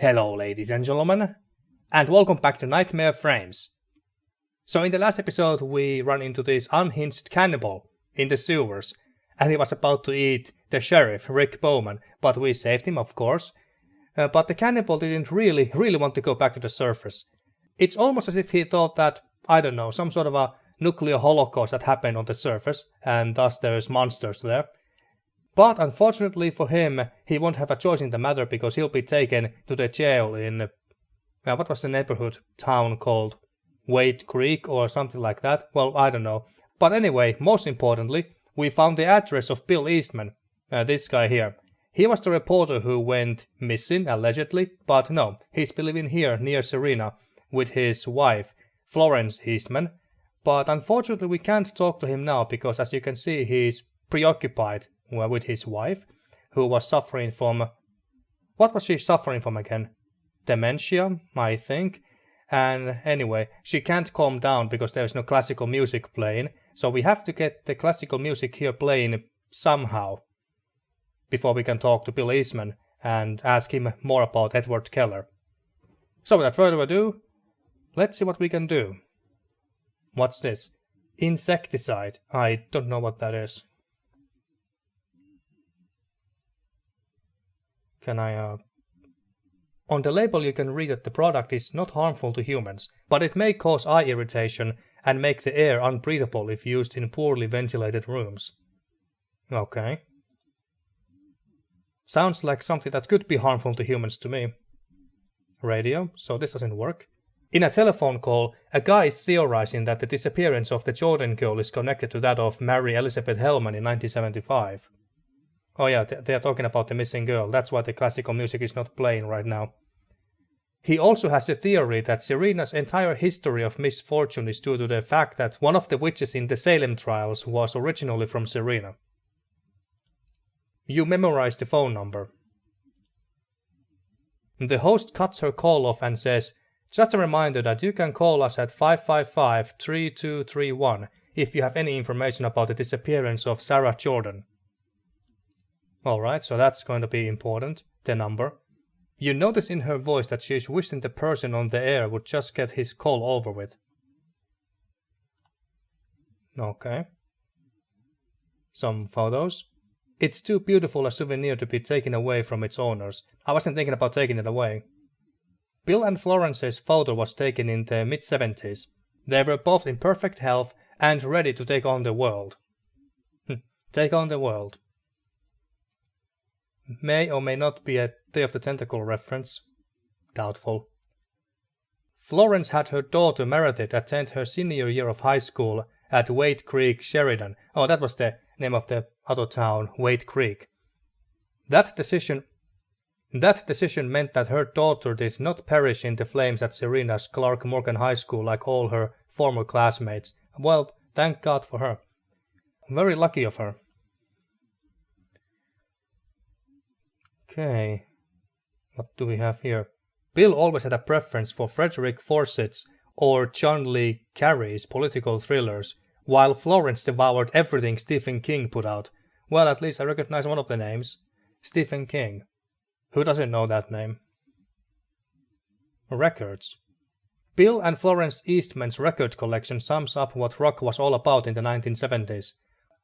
Hello ladies and gentlemen, and welcome back to Nightmare Frames. So in the last episode we ran into this unhinged cannibal in the sewers, and he was about to eat the sheriff, Rick Bowman, but we saved him of course. But the cannibal didn't really want to go back to the surface. It's almost as if he thought that, I don't know, some sort of a nuclear holocaust had happened on the surface, and thus there's monsters there. But unfortunately for him, he won't have a choice in the matter because he'll be taken to the jail in, what was the neighborhood town called? Wade Creek or something like that? Well, I don't know. But anyway, most importantly, we found the address of Bill Eastman, this guy here. He was the reporter who went missing, allegedly, but no, he's living here near Serena with his wife, Florence Eastman. But unfortunately we can't talk to him now because as you can see he's preoccupied with his wife, who was suffering from... What was she suffering from again? Dementia, I think. And anyway, she can't calm down because there's no classical music playing, so we have to get the classical music here playing somehow before we can talk to Bill Eastman and ask him more about Edward Keller. So without further ado, let's see what we can do. What's this? Insecticide. I don't know what that is. Can I, On the label you can read that the product is not harmful to humans, but it may cause eye irritation and make the air unbreathable if used in poorly ventilated rooms. Okay. Sounds like something that could be harmful to humans to me. Radio, so this doesn't work. In a telephone call, a guy is theorizing that the disappearance of the Jordan girl is connected to that of Mary Elizabeth Hellman in 1975. Oh yeah, they are talking about the missing girl, that's why the classical music is not playing right now. He also has the theory that Serena's entire history of misfortune is due to the fact that one of the witches in the Salem trials was originally from Serena. You memorize the phone number. The host cuts her call off and says, "Just a reminder that you can call us at 555-3231 if you have any information about the disappearance of Sarah Jordan." Alright, so that's going to be important, the number. You notice in her voice that she is wishing the person on the air would just get his call over with. Okay. Some photos. It's too beautiful a souvenir to be taken away from its owners. I wasn't thinking about taking it away. Bill and Florence's photo was taken in the mid-70s. They were both in perfect health and ready to take on the world. Take on the world. May or may not be a Day of the Tentacle reference. Doubtful. Florence had her daughter Meredith attend her senior year of high school at Wade Creek, Sheridan. Oh, that was the name of the other town, Wade Creek. That decision meant that her daughter did not perish in the flames at Serena's Clark Morgan High School like all her former classmates. Well, thank God for her. Very lucky of her. Okay, what do we have here? Bill always had a preference for Frederick Forsyth's or John Lee Carey's political thrillers, while Florence devoured everything Stephen King put out. Well, at least I recognize one of the names. Stephen King. Who doesn't know that name? Records. Bill and Florence Eastman's record collection sums up what rock was all about in the 1970s.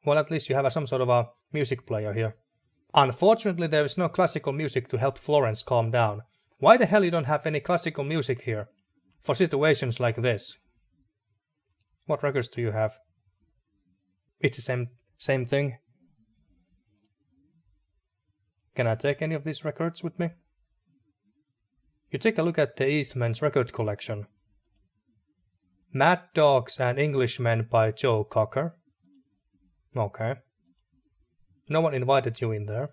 Well, at least you have some sort of a music player here. Unfortunately, there is no classical music to help Florence calm down. Why the hell you don't have any classical music here? For situations like this. What records do you have? It's the same thing. Can I take any of these records with me? You take a look at the Eastman's record collection. Mad Dogs and Englishmen by Joe Cocker. Okay. No one invited you in there.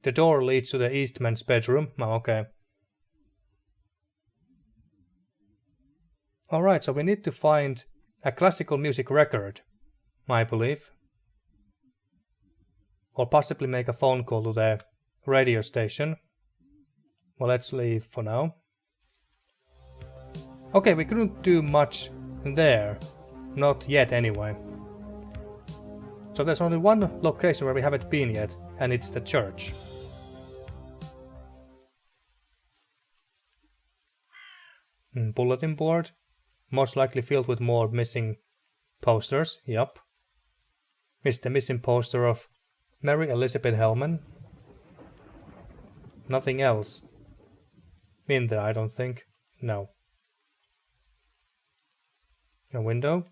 The door leads to the Eastman's bedroom. Oh, okay. Alright, so we need to find a classical music record, I believe. Or possibly make a phone call to the radio station. Well, let's leave for now. Okay, we couldn't do much there. Not yet anyway. So there's only one location where we haven't been yet, and it's the church. Bulletin board. Most likely filled with more missing posters. Yup. Is the missing poster of Mary Elizabeth Hellman? Nothing else in there, I don't think. No. A window.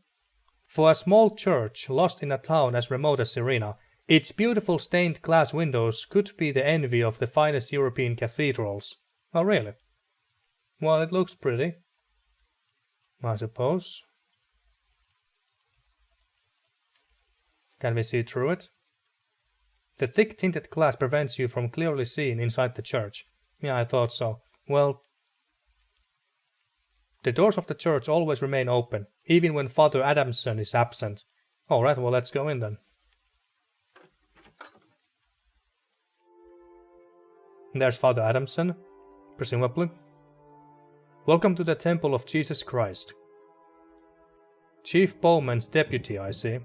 For a small church lost in a town as remote as Serena, its beautiful stained glass windows could be the envy of the finest European cathedrals. Oh, really? Well, it looks pretty, I suppose. Can we see through it? The thick tinted glass prevents you from clearly seeing inside the church. Yeah, I thought so. Well, the doors of the church always remain open, even when Father Adamson is absent. Alright, well, let's go in then. There's Father Adamson, presumably. Welcome to the Temple of Jesus Christ. Chief Bowman's deputy, I see.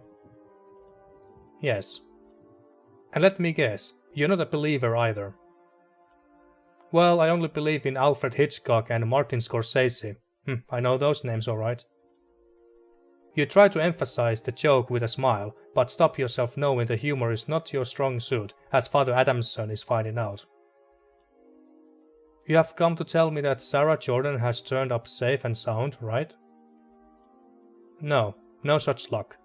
Yes. And let me guess, you're not a believer either. Well, I only believe in Alfred Hitchcock and Martin Scorsese. I know those names alright. You try to emphasize the joke with a smile, but stop yourself knowing the humor is not your strong suit, as Father Adamson is finding out. You have come to tell me that Sarah Jordan has turned up safe and sound, right? No, no such luck.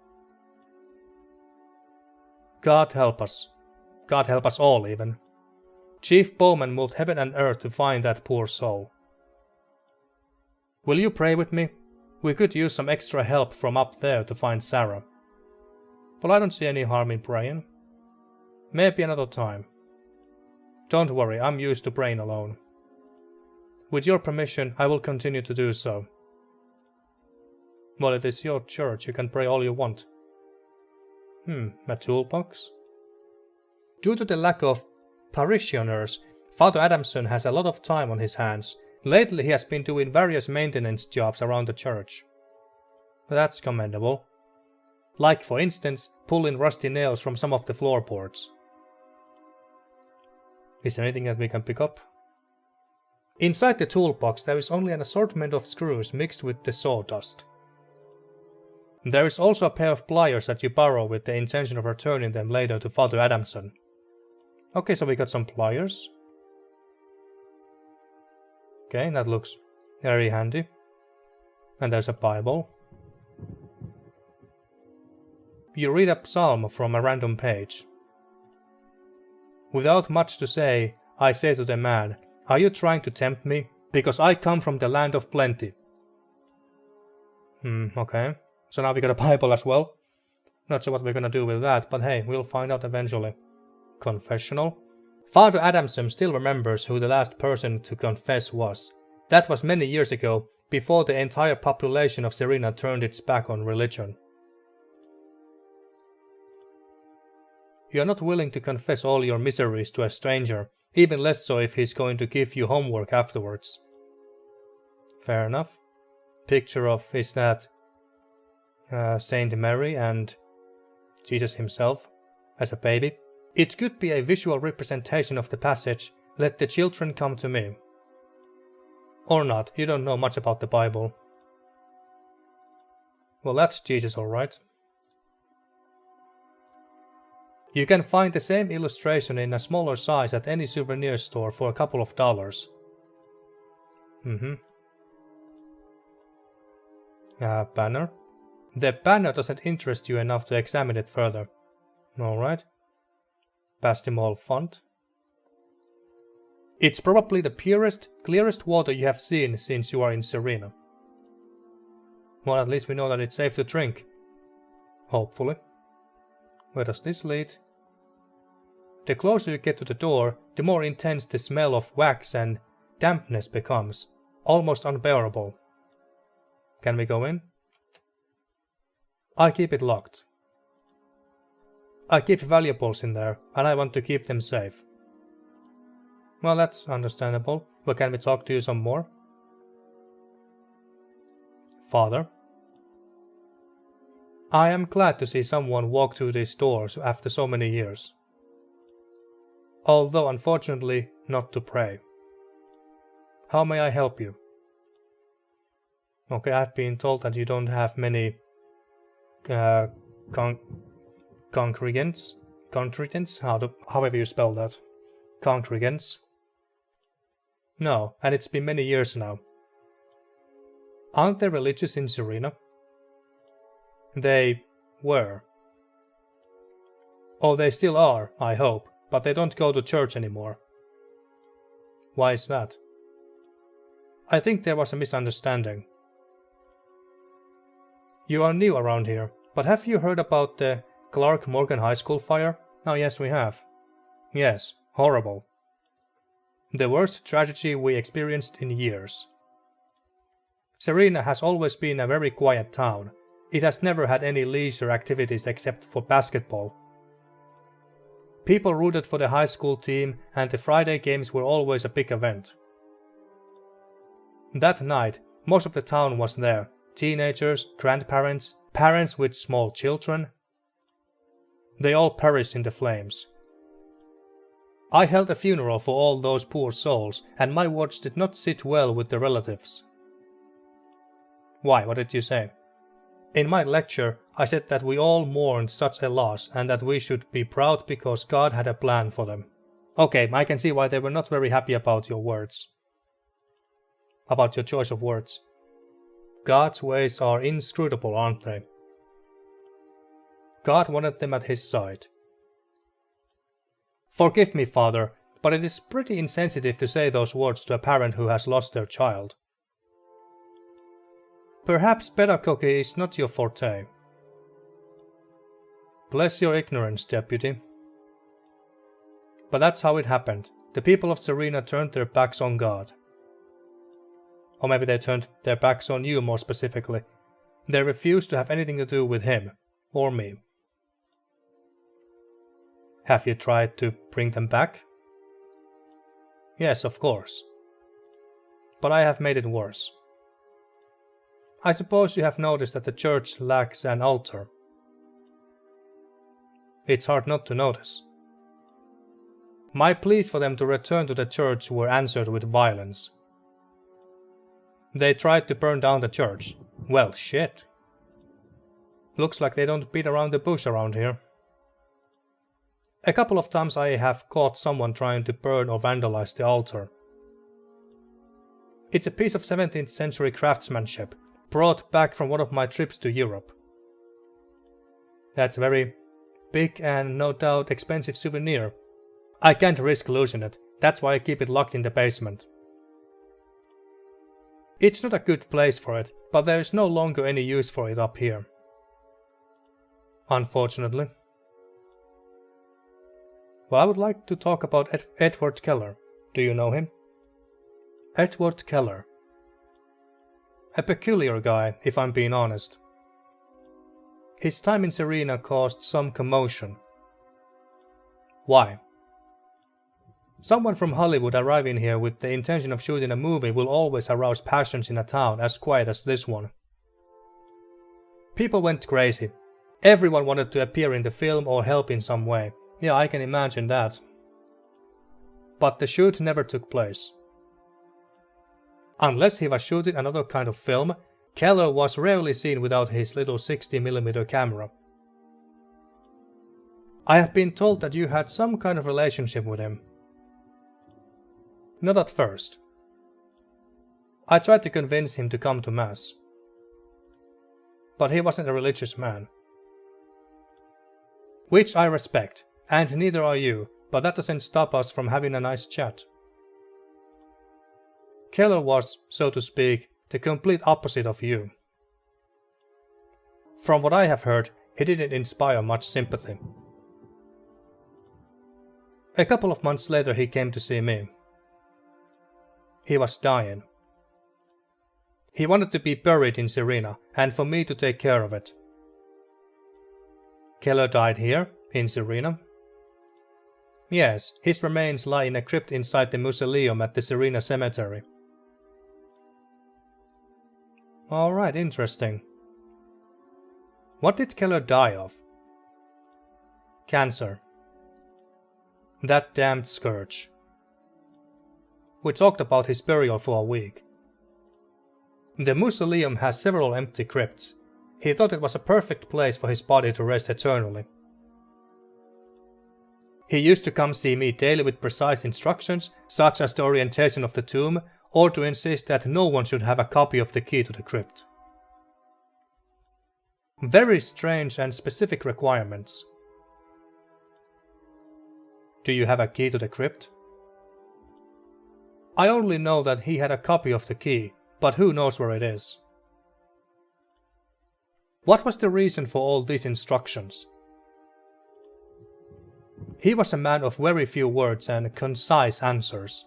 God help us. God help us all, even. Chief Bowman moved heaven and earth to find that poor soul. Will you pray with me? We could use some extra help from up there to find Sarah. Well, I don't see any harm in praying. Maybe another time. Don't worry, I'm used to praying alone. With your permission, I will continue to do so. Well, it is your church, you can pray all you want. A toolbox? Due to the lack of parishioners, Father Adamson has a lot of time on his hands. Lately he has been doing various maintenance jobs around the church. That's commendable. Like, for instance, pulling rusty nails from some of the floorboards. Is there anything that we can pick up? Inside the toolbox there is only an assortment of screws mixed with the sawdust. There is also a pair of pliers that you borrow with the intention of returning them later to Father Adamson. Okay, so we got some pliers. Okay, that looks very handy. And there's a Bible. You read a psalm from a random page. Without much to say, I say to the man, "Are you trying to tempt me? Because I come from the land of plenty." Okay. So now we got a Bible as well. Not sure what we're gonna do with that, but hey, we'll find out eventually. Confessional. Father Adamson still remembers who the last person to confess was. That was many years ago, before the entire population of Serena turned its back on religion. You are not willing to confess all your miseries to a stranger, even less so if he's going to give you homework afterwards. Fair enough. Picture of, is that Saint Mary and Jesus himself as a baby? It could be a visual representation of the passage, "Let the children come to me." Or not, you don't know much about the Bible. Well, that's Jesus, alright. You can find the same illustration in a smaller size at any souvenir store for a couple of dollars. Banner. The banner doesn't interest you enough to examine it further. Alright. Pastimol font. It's probably the purest, clearest water you have seen since you are in Serena. Well, at least we know that it's safe to drink. Hopefully. Where does this lead? The closer you get to the door, the more intense the smell of wax and dampness becomes, almost unbearable. Can we go in? I keep it locked. I keep valuables in there, and I want to keep them safe. Well, that's understandable, but can we talk to you some more? Father, I am glad to see someone walk through these doors after so many years. Although unfortunately not to pray. How may I help you? Okay, I've been told that you don't have many congregants, however you spell that. Congregants? No, and it's been many years now. Aren't they religious in Serena? They were. Oh, they still are, I hope, but they don't go to church anymore. Why is that? I think there was a misunderstanding. You are new around here, but have you heard about the Clark Morgan High School fire? Oh yes, we have. Yes, horrible. The worst tragedy we experienced in years. Serena has always been a very quiet town. It has never had any leisure activities except for basketball. People rooted for the high school team and the Friday games were always a big event. That night, most of the town was there. Teenagers, grandparents, parents with small children. They all perished in the flames. I held a funeral for all those poor souls, and my words did not sit well with the relatives. Why, what did you say? In my lecture, I said that we all mourned such a loss and that we should be proud because God had a plan for them. Okay, I can see why they were not very happy about your words. About your choice of words. God's ways are inscrutable, aren't they? God wanted them at his side. Forgive me, Father, but it is pretty insensitive to say those words to a parent who has lost their child. Perhaps pedagogy is not your forte. Bless your ignorance, Deputy. But that's how it happened. The people of Serena turned their backs on God. Or maybe they turned their backs on you more specifically. They refused to have anything to do with him, or me. Have you tried to bring them back? Yes, of course. But I have made it worse. I suppose you have noticed that the church lacks an altar. It's hard not to notice. My pleas for them to return to the church were answered with violence. They tried to burn down the church. Well, shit. Looks like they don't beat around the bush around here. A couple of times I have caught someone trying to burn or vandalize the altar. It's a piece of 17th century craftsmanship, brought back from one of my trips to Europe. That's a very big and no doubt expensive souvenir. I can't risk losing it, that's why I keep it locked in the basement. It's not a good place for it, but there is no longer any use for it up here. Unfortunately. Well, I would like to talk about Edward Keller. Do you know him? Edward Keller. A peculiar guy, if I'm being honest. His time in Serena caused some commotion. Why? Someone from Hollywood arriving here with the intention of shooting a movie will always arouse passions in a town as quiet as this one. People went crazy. Everyone wanted to appear in the film or help in some way. Yeah, I can imagine that. But the shoot never took place. Unless he was shooting another kind of film, Keller was rarely seen without his little 60mm camera. I have been told that you had some kind of relationship with him. Not at first. I tried to convince him to come to Mass. But he wasn't a religious man. Which I respect, and neither are you, but that doesn't stop us from having a nice chat. Keller was, so to speak, the complete opposite of you. From what I have heard, he didn't inspire much sympathy. A couple of months later he came to see me. He was dying. He wanted to be buried in Serena, and for me to take care of it. Keller died here, in Serena? Yes, his remains lie in a crypt inside the mausoleum at the Serena Cemetery. Alright, interesting. What did Keller die of? Cancer. That damned scourge. We talked about his burial for a week. The mausoleum has several empty crypts. He thought it was a perfect place for his body to rest eternally. He used to come see me daily with precise instructions, such as the orientation of the tomb, or to insist that no one should have a copy of the key to the crypt. Very strange and specific requirements. Do you have a key to the crypt? I only know that he had a copy of the key, but who knows where it is. What was the reason for all these instructions? He was a man of very few words and concise answers.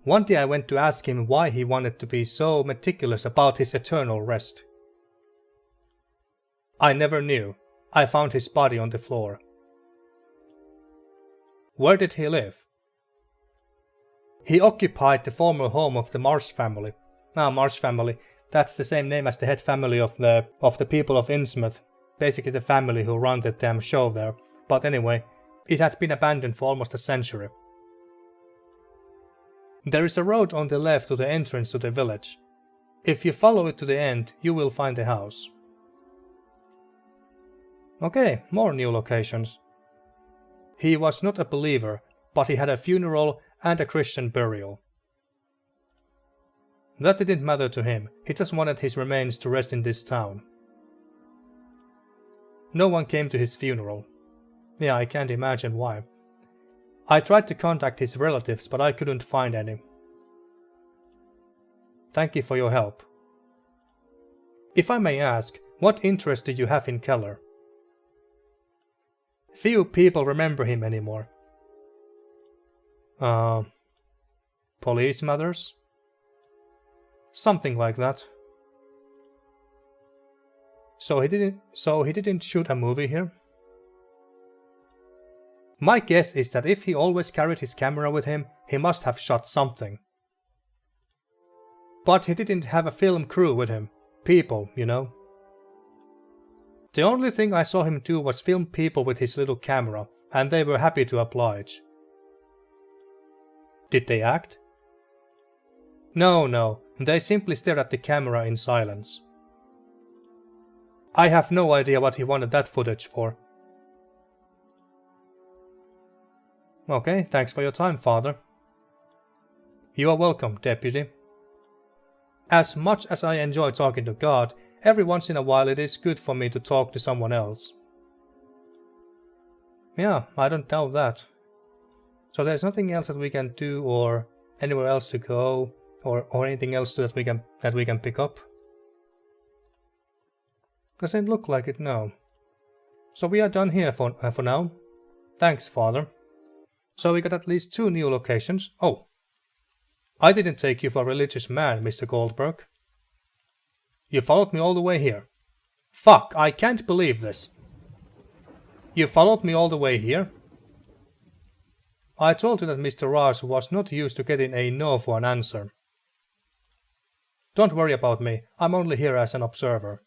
One day I went to ask him why he wanted to be so meticulous about his eternal rest. I never knew. I found his body on the floor. Where did he live? He occupied the former home of the Marsh family. Marsh family, that's the same name as the head family of the people of Innsmouth. Basically the family who run the damn show there. But anyway, it had been abandoned for almost a century. There is a road on the left to the entrance to the village. If you follow it to the end, you will find the house. Okay, more new locations. He was not a believer, but he had a funeral and a Christian burial. That didn't matter to him, he just wanted his remains to rest in this town. No one came to his funeral. Yeah, I can't imagine why. I tried to contact his relatives, but I couldn't find any. Thank you for your help. If I may ask, what interest do you have in Keller? Few people remember him anymore. Police matters? Something like that. So he didn't shoot a movie here? My guess is that if he always carried his camera with him, he must have shot something. But he didn't have a film crew with him. People, you know. The only thing I saw him do was film people with his little camera, and they were happy to oblige. Did they act? No, they simply stared at the camera in silence. I have no idea what he wanted that footage for. Okay, thanks for your time, Father. You are welcome, Deputy. As much as I enjoy talking to God, every once in a while it is good for me to talk to someone else. Yeah, I don't doubt that. So there's nothing else that we can do or anywhere else to go or anything else that we can pick up? Doesn't look like it, no. So we are done here for now. Thanks, Father. So we got at least 2 new locations. Oh, I didn't take you for a religious man, Mr. Goldberg. You followed me all the way here. Fuck, I can't believe this. You followed me all the way here? I told you that Mr. Ross was not used to getting a no for an answer. Don't worry about me, I'm only here as an observer.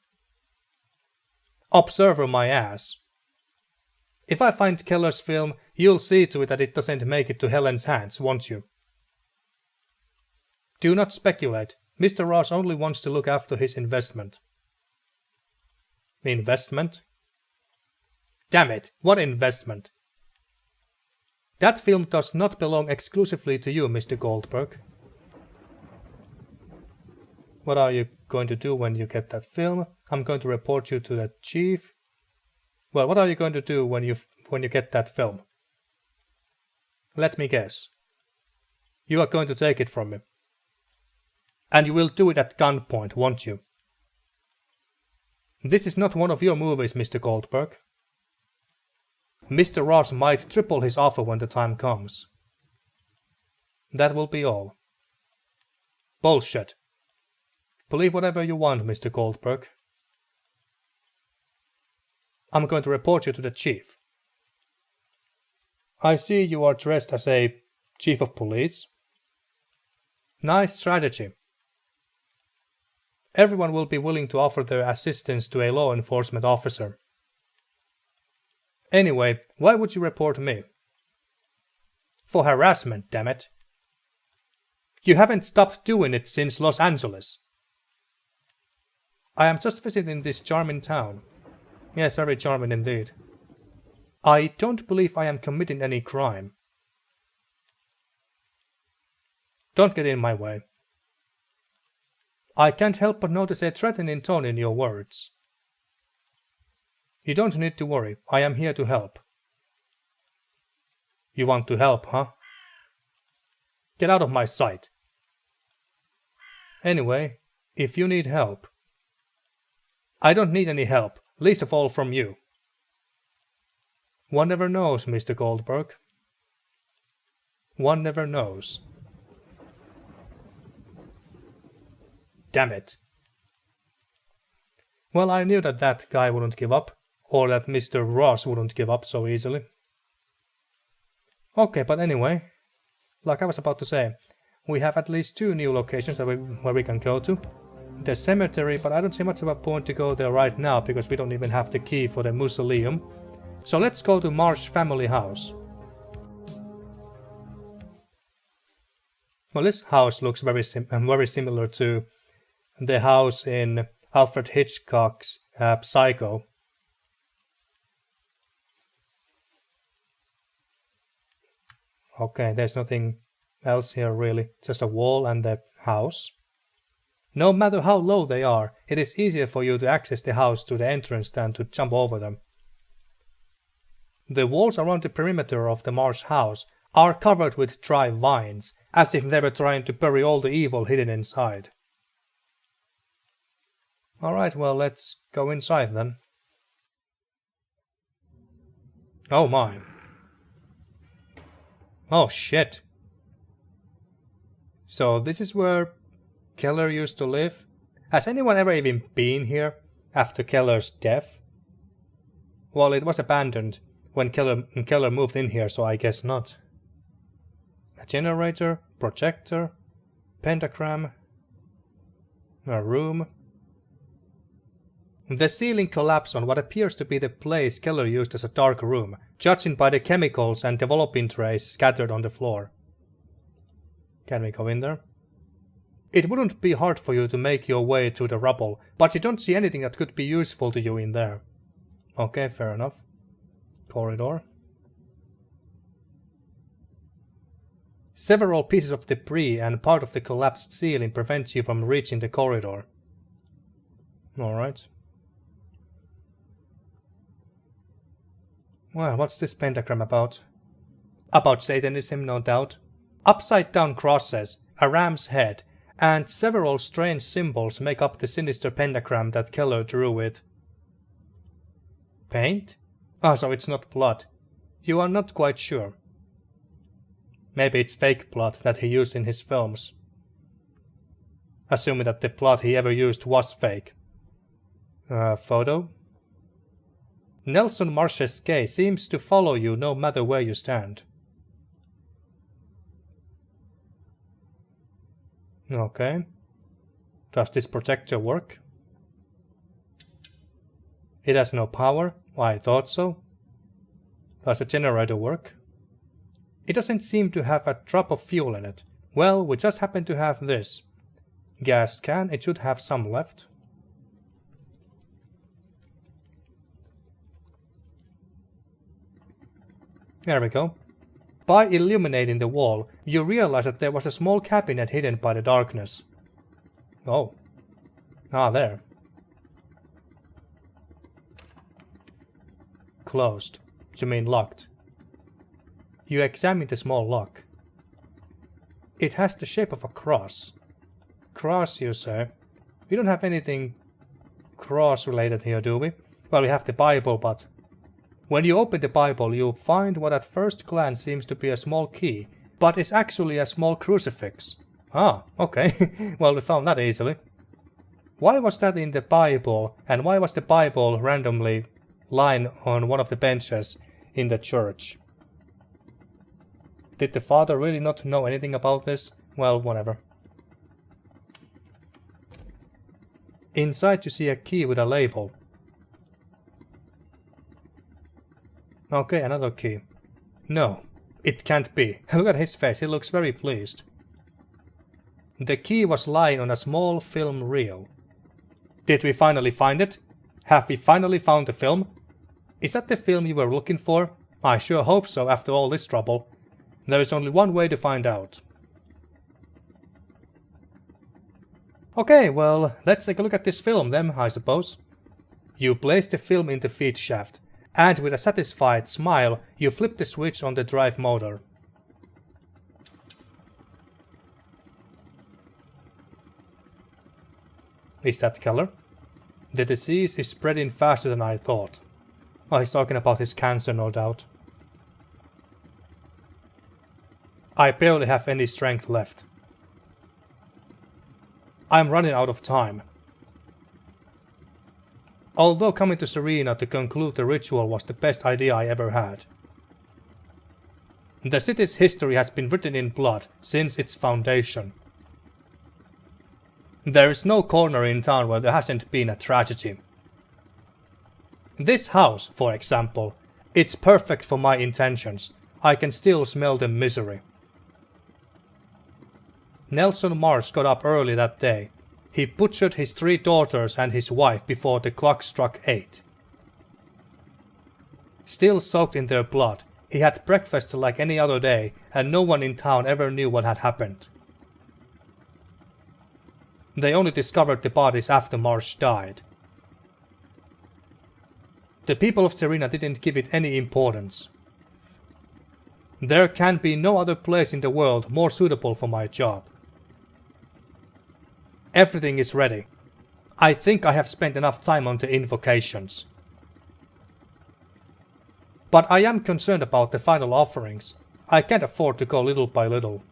Observer my ass. If I find Keller's film, you'll see to it that it doesn't make it to Helen's hands, won't you? Do not speculate. Mr. Ross only wants to look after his investment. Investment? Damn it, what investment? That film does not belong exclusively to you, Mr. Goldberg. What are you going to do when you get that film? I'm going to report you to the chief. Well, what are you going to do when you get that film? Let me guess. You are going to take it from me. And you will do it at gunpoint, won't you? This is not one of your movies, Mr. Goldberg. Mr. Ross might triple his offer when the time comes. That will be all. Bullshit. Believe whatever you want, Mr. Goldberg. I'm going to report you to the chief. I see you are dressed as a chief of police. Nice strategy. Everyone will be willing to offer their assistance to a law enforcement officer. Anyway, why would you report me? For harassment, damn it. You haven't stopped doing it since Los Angeles. I am just visiting this charming town. Yes, very charming indeed. I don't believe I am committing any crime. Don't get in my way. I can't help but notice a threatening tone in your words. You don't need to worry. I am here to help. You want to help, huh? Get out of my sight. Anyway, if you need help... I don't need any help, least of all from you. One never knows, Mr. Goldberg. One never knows. Damn it. Well, I knew that that guy wouldn't give up, or that Mr. Ross wouldn't give up so easily. Okay, but anyway, like I was about to say, we have at least 2 new locations where we can go to. The cemetery, but I don't see much of a point to go there right now because we don't even have the key for the mausoleum. So let's go to Marsh family house. Well, this house looks very similar to the house in Alfred Hitchcock's Psycho. Okay, there's nothing else here really, just a wall and the house. No matter how low they are, it is easier for you to access the house to the entrance than to jump over them. The walls around the perimeter of the Marsh house are covered with dry vines, as if they were trying to bury all the evil hidden inside. Alright, well, let's go inside then. Oh my. Oh shit. So this is where Keller used to live? Has anyone ever even been here after Keller's death? Well, it was abandoned when Keller moved in here, so I guess not. A generator, projector, pentagram, a room. The ceiling collapsed on what appears to be the place Keller used as a dark room, judging by the chemicals and developing trays scattered on the floor. Can we go in there? It wouldn't be hard for you to make your way through the rubble, but you don't see anything that could be useful to you in there. Okay, fair enough. Corridor. Several pieces of debris and part of the collapsed ceiling prevent you from reaching the corridor. Alright. Well, what's this pentagram about? About Satanism, no doubt. Upside down crosses, a ram's head, and several strange symbols make up the sinister pentagram that Keller drew with. Paint? Ah, so it's not blood. You are not quite sure. Maybe it's fake blood that he used in his films. Assuming that the blood he ever used was fake. Photo? Nelson Marsh's gaze seems to follow you no matter where you stand. Okay. Does this projector work? It has no power? I thought so. Does the generator work? It doesn't seem to have a drop of fuel in it. Well, we just happen to have this. Gas can, it should have some left. There we go. By illuminating the wall, you realize that there was a small cabinet hidden by the darkness. Oh. Ah, there. Closed. You mean locked. You examine the small lock. It has the shape of a cross. Cross, you say? We don't have anything cross-related here, do we? Well, we have the Bible, but... When you open the Bible, you'll find what at first glance seems to be a small key, but is actually a small crucifix. Ah, okay. Well, we found that easily. Why was that in the Bible, and why was the Bible randomly lying on one of the benches in the church? Did the father really not know anything about this? Well, whatever. Inside you see a key with a label. Okay, another key. No, it can't be. Look at his face, he looks very pleased. The key was lying on a small film reel. Did we finally find it? Have we finally found the film? Is that the film you were looking for? I sure hope so after all this trouble. There is only one way to find out. Okay, well, let's take a look at this film then, I suppose. You place the film in the feed shaft, and with a satisfied smile, you flip the switch on the drive motor. Is that Keller? The disease is spreading faster than I thought. Oh, he's talking about his cancer, no doubt. I barely have any strength left. I'm running out of time. Although coming to Serena to conclude the ritual was the best idea I ever had. The city's history has been written in blood since its foundation. There is no corner in town where there hasn't been a tragedy. This house, for example, it's perfect for my intentions. I can still smell the misery. Nelson Mars got up early that day. He butchered his 3 daughters and his wife before the clock struck 8. Still soaked in their blood, he had breakfast like any other day, and no one in town ever knew what had happened. They only discovered the bodies after Marsh died. The people of Serena didn't give it any importance. There can be no other place in the world more suitable for my job. Everything is ready. I think I have spent enough time on the invocations. But I am concerned about the final offerings. I can't afford to go little by little.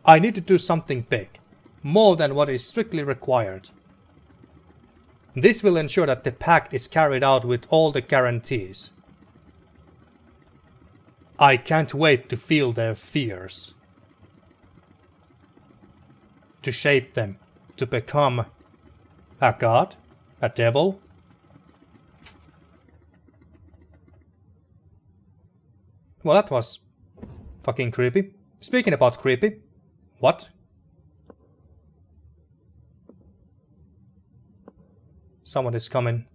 I need to do something big. More than what is strictly required. This will ensure that the pact is carried out with all the guarantees. I can't wait to feel their fears. To shape them, to become a god, a devil. Well, that was fucking creepy. Speaking about creepy, what? Someone is coming.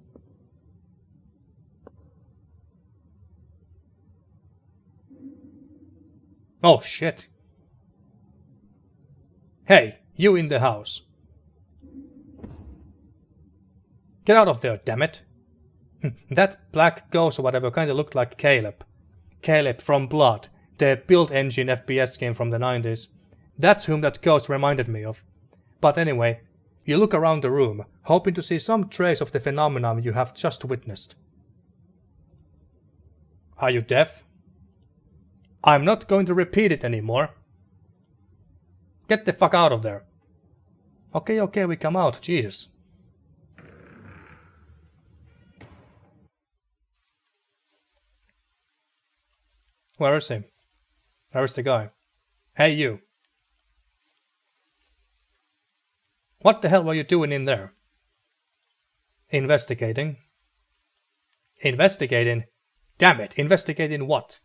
Oh shit. Hey, you in the house. Get out of there, damn it. That black ghost or whatever kinda looked like Caleb. Caleb from Blood, the build-engine FPS game from the 90s. That's whom that ghost reminded me of. But anyway, you look around the room, hoping to see some trace of the phenomenon you have just witnessed. Are you deaf? I'm not going to repeat it anymore. Get the fuck out of there. Okay, we come out, Jesus. Where is he? Where is the guy? Hey, you. What the hell were you doing in there? Investigating. Investigating? Damn it, investigating what?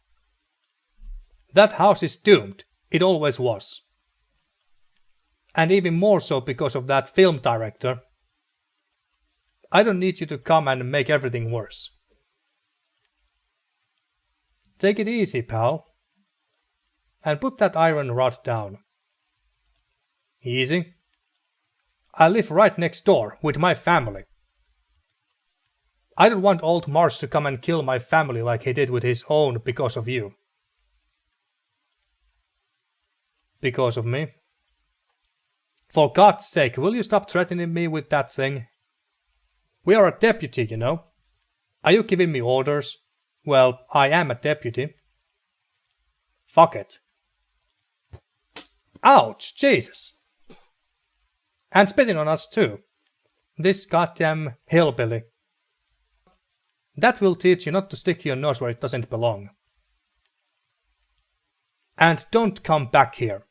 That house is doomed. It always was. And even more so because of that film director. I don't need you to come and make everything worse. Take it easy, pal. And put that iron rod down. Easy. I live right next door with my family. I don't want old Marsh to come and kill my family like he did with his own because of you. Because of me? For God's sake, will you stop threatening me with that thing? We are a deputy, you know. Are you giving me orders? Well, I am a deputy. Fuck it. Ouch, Jesus! And spitting on us too. This goddamn hillbilly. That will teach you not to stick your nose where it doesn't belong. And don't come back here.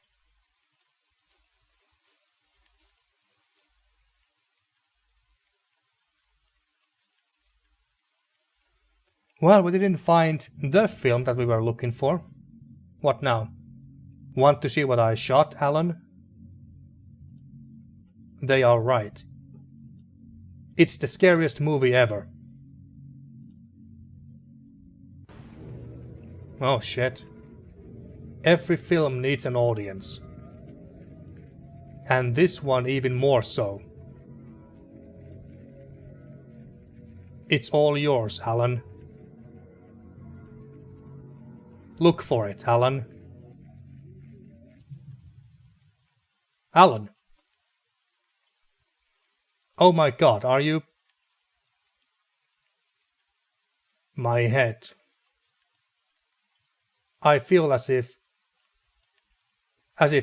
Well, we didn't find the film that we were looking for. What now? Want to see what I shot, Alan? They are right. It's the scariest movie ever. Oh shit. Every film needs an audience. And this one even more so. It's all yours, Alan. Look for it, Alan. Alan. Oh my god, are you... My head. I feel as if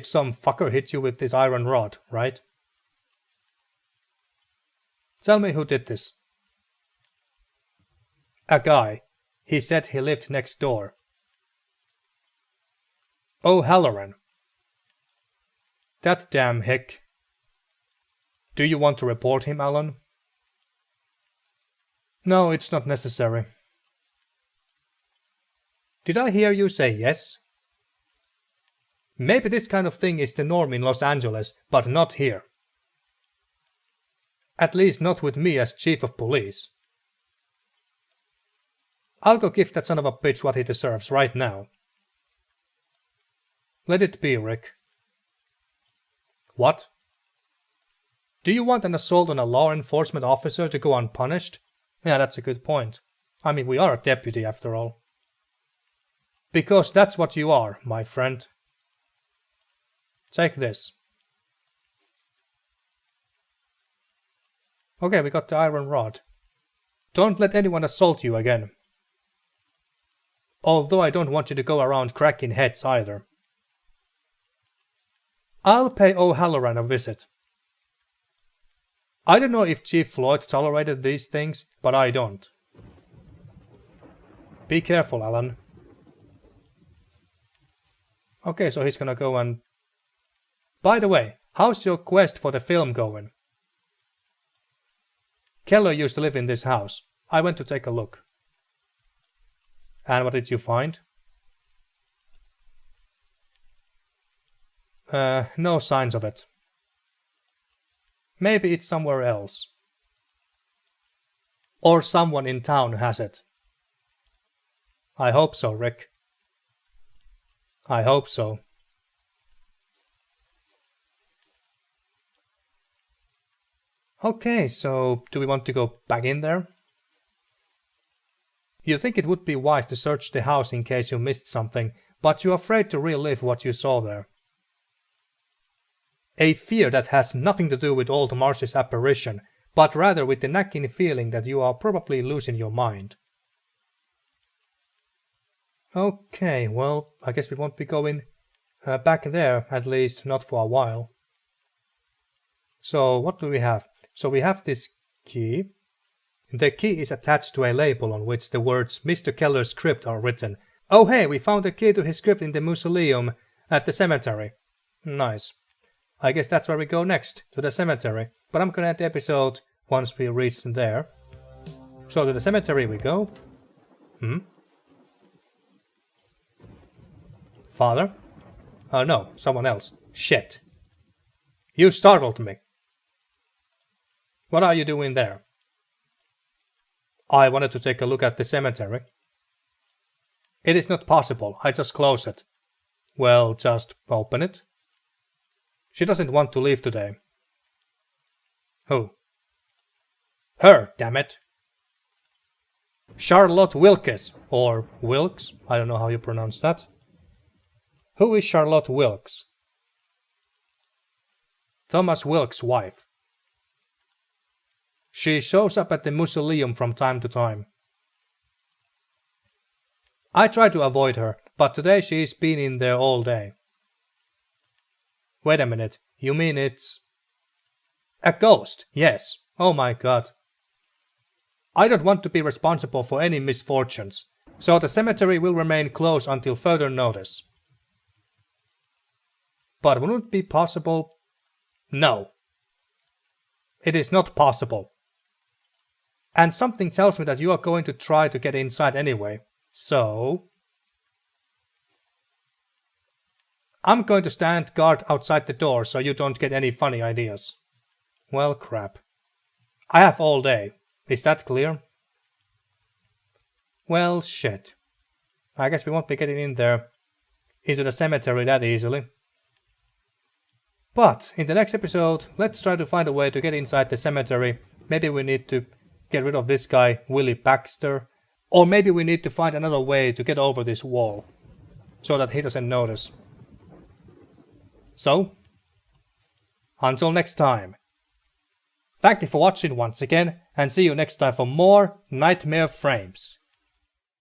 some fucker hit you with this iron rod, right? Tell me who did this. A guy. He said he lived next door. O'Halloran. That damn hick. Do you want to report him, Alan? No, it's not necessary. Did I hear you say yes? Maybe this kind of thing is the norm in Los Angeles, but not here. At least not with me as chief of police. I'll go give that son of a bitch what he deserves right now. Let it be, Rick. What? Do you want an assault on a law enforcement officer to go unpunished? Yeah, that's a good point. I mean, we are a deputy after all. Because that's what you are, my friend. Take this. Okay, we got the iron rod. Don't let anyone assault you again. Although I don't want you to go around cracking heads either. I'll pay O'Halloran a visit. I don't know if Chief Floyd tolerated these things, but I don't. Be careful, Alan. Okay, so he's gonna go and... By the way, how's your quest for the film going? Keller used to live in this house. I went to take a look. And what did you find? No signs of it. Maybe it's somewhere else. Or someone in town has it. I hope so, Rick. I hope so. Okay, so do we want to go back in there? You think it would be wise to search the house in case you missed something, but you're afraid to relive what you saw there. A fear that has nothing to do with old Marcy's apparition, but rather with the nagging feeling that you are probably losing your mind. Okay, well, I guess we won't be going back there, at least not for a while. So, what do we have? So we have this key. The key is attached to a label on which the words Mr. Keller's crypt are written. Oh hey, we found the key to his crypt in the mausoleum at the cemetery. Nice. I guess that's where we go next, to the cemetery. But I'm gonna end the episode once we reach there. So to the cemetery we go. Father? No, someone else. Shit. You startled me. What are you doing there? I wanted to take a look at the cemetery. It is not possible, I just closed it. Well, just open it. She doesn't want to leave today. Who? Her, damn it. Charlotte Wilkes, or Wilkes, I don't know how you pronounce that. Who is Charlotte Wilkes? Thomas Wilkes' wife. She shows up at the mausoleum from time to time. I try to avoid her, but today she's been in there all day. Wait a minute, you mean it's... A ghost, yes. Oh my god. I don't want to be responsible for any misfortunes, so the cemetery will remain closed until further notice. But wouldn't it be possible? No. It is not possible. And something tells me that you are going to try to get inside anyway, so... I'm going to stand guard outside the door so you don't get any funny ideas. Well, crap. I have all day. Is that clear? Well, shit. I guess we won't be getting in there, into the cemetery that easily. But in the next episode, let's try to find a way to get inside the cemetery. Maybe we need to get rid of this guy, Willie Baxter. Or maybe we need to find another way to get over this wall, so that he doesn't notice. So, until next time. Thank you for watching once again, and see you next time for more Nightmare Frames.